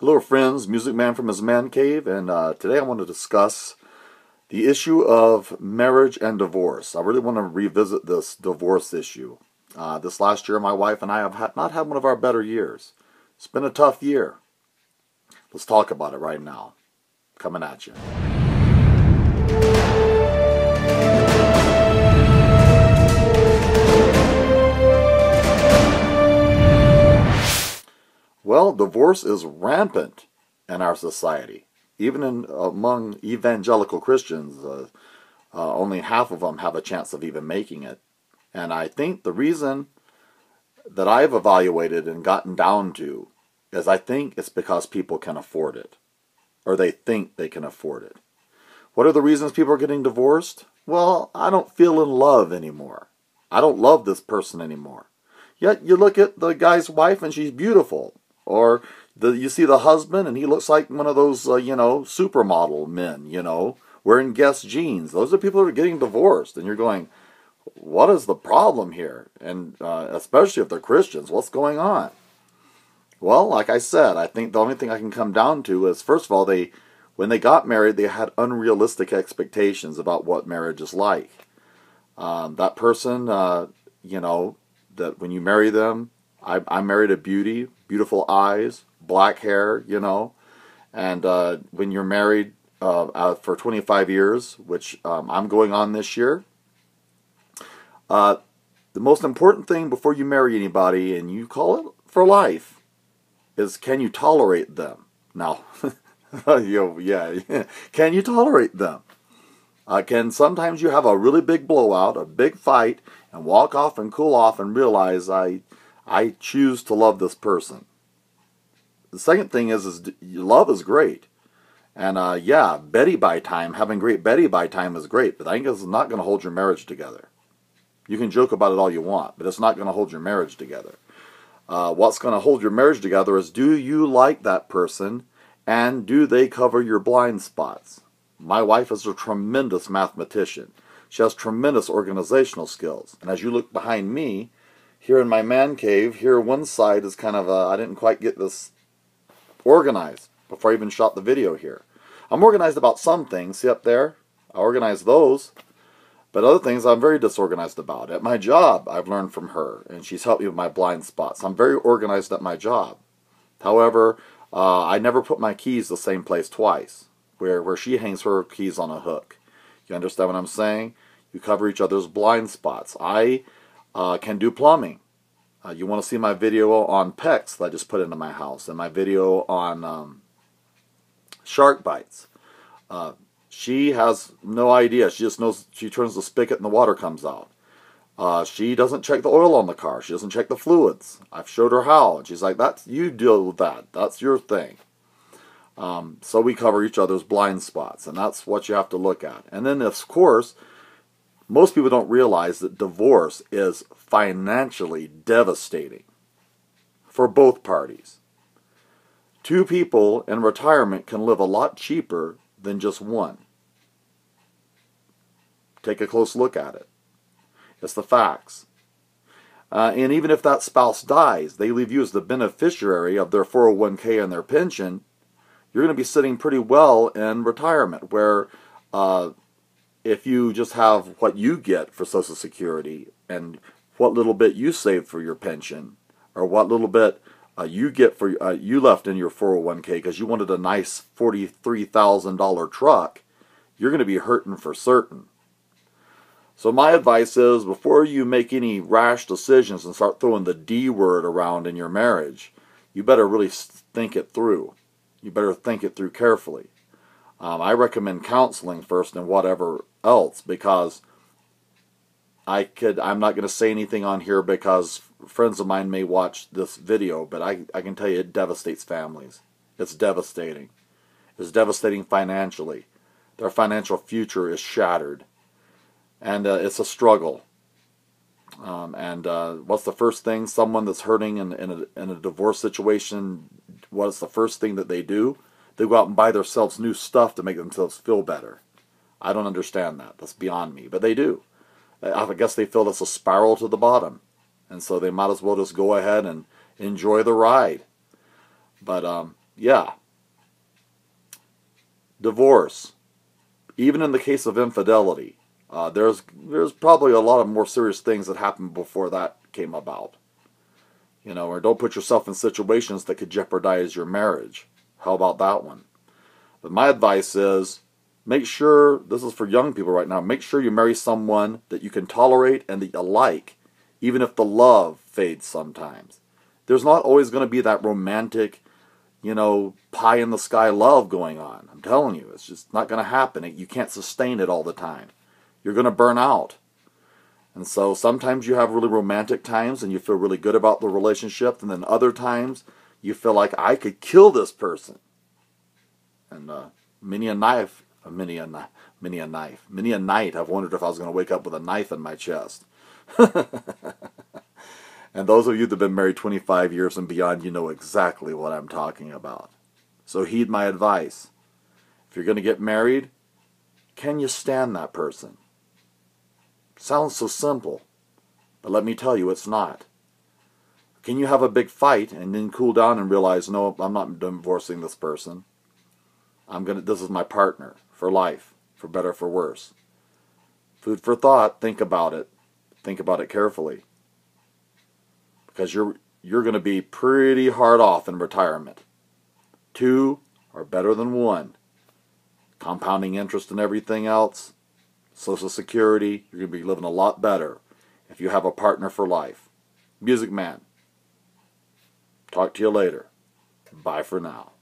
Hello friends, Music Man from his man cave, and today I want to discuss the issue of marriage and divorce. I really want to revisit this divorce issue. This last year my wife and I have not had one of our better years. It's been a tough year. Let's talk about it right now. Coming at you. Well, divorce is rampant in our society. Even among evangelical Christians, only half of them have a chance of even making it. And I think the reason that I've evaluated and gotten down to is I think it's because people can afford it. Or they think they can afford it. What are the reasons people are getting divorced? Well, I don't feel in love anymore. I don't love this person anymore. Yet you look at the guy's wife and she's beautiful. Or you see the husband and he looks like one of those, supermodel men, wearing Guess jeans. Those are people that are getting divorced. And you're going, what is the problem here? And especially if they're Christians, what's going on? Well, like I said, I think the only thing I can come down to is, first of all, when they got married, they had unrealistic expectations about what marriage is like. That person, that when you marry them, I married a beauty, beautiful eyes, black hair, and when you're married for 25 years, which I'm going on this year, the most important thing before you marry anybody, and you call it for life, is can you tolerate them? Now, can you tolerate them? Can sometimes you have a really big blowout, a big fight, and walk off and cool off and realize I choose to love this person. The second thing is love is great. And Betty by time, having great Betty by time is great, but I think it's not going to hold your marriage together. You can joke about it all you want, but it's not going to hold your marriage together. What's going to hold your marriage together is, do you like that person, and do they cover your blind spots? My wife is a tremendous mathematician. She has tremendous organizational skills. And as you look behind me, here in my man cave, here one side is kind of I didn't quite get this organized before I even shot the video here. I'm organized about some things. See up there? I organize those. But other things I'm very disorganized about. At my job, I've learned from her, and she's helped me with my blind spots. I'm very organized at my job. However, I never put my keys the same place twice, where she hangs her keys on a hook. You understand what I'm saying? You cover each other's blind spots. I can do plumbing. You want to see my video on PEX that I just put into my house, and my video on shark bites. She has no idea. She just knows she turns the spigot and the water comes out. She doesn't check the oil on the car. She doesn't check the fluids. I've showed her how, and she's like, you deal with that. That's your thing. So we cover each other's blind spots, and that's what you have to look at. And then, of course, most people don't realize that divorce is financially devastating for both parties. Two people in retirement can live a lot cheaper than just one. Take a close look at it. It's the facts. And even if that spouse dies, they leave you as the beneficiary of their 401k and their pension, you're going to be sitting pretty well in retirement, where if you just have what you get for Social Security and what little bit you save for your pension, or what little bit you get for you left in your 401k because you wanted a nice $43,000 truck, you're going to be hurting for certain. So my advice is, before you make any rash decisions and start throwing the D word around in your marriage, you better really think it through. You better think it through carefully. I recommend counseling first and whatever else, because I'm not going to say anything on here because friends of mine may watch this video, but I can tell you it devastates families. It's devastating. It's devastating financially. Their financial future is shattered. And it's a struggle. What's the first thing someone that's hurting in a divorce situation, what's the first thing that they do? They go out and buy themselves new stuff to make themselves feel better. I don't understand that. That's beyond me. But they do. I guess they feel it's a spiral to the bottom. And so they might as well just go ahead and enjoy the ride. But Yeah. Divorce. Even in the case of infidelity, there's probably a lot of more serious things that happened before that came about. You know, or don't put yourself in situations that could jeopardize your marriage. How about that one? But my advice is, make sure, this is for young people right now, make sure you marry someone that you can tolerate and that you like, even if the love fades sometimes. There's not always going to be that romantic, you know, pie in the sky love going on. I'm telling you, it's just not going to happen. You can't sustain it all the time. You're going to burn out. And so sometimes you have really romantic times and you feel really good about the relationship, and then other times you feel like, I could kill this person. And many a night I've wondered if I was going to wake up with a knife in my chest. And those of you that have been married 25 years and beyond, you know exactly what I'm talking about. So heed my advice. If you're going to get married, can you stand that person? Sounds so simple, but let me tell you, it's not. Can you have a big fight and then cool down and realize, no, I'm not divorcing this person. This is my partner for life, for better, for worse. Food for thought. Think about it. Think about it carefully. Because you're going to be pretty hard off in retirement. 2 are better than 1. Compounding interest and everything else. Social Security. You're going to be living a lot better if you have a partner for life. Music Man. Talk to you later. Bye for now.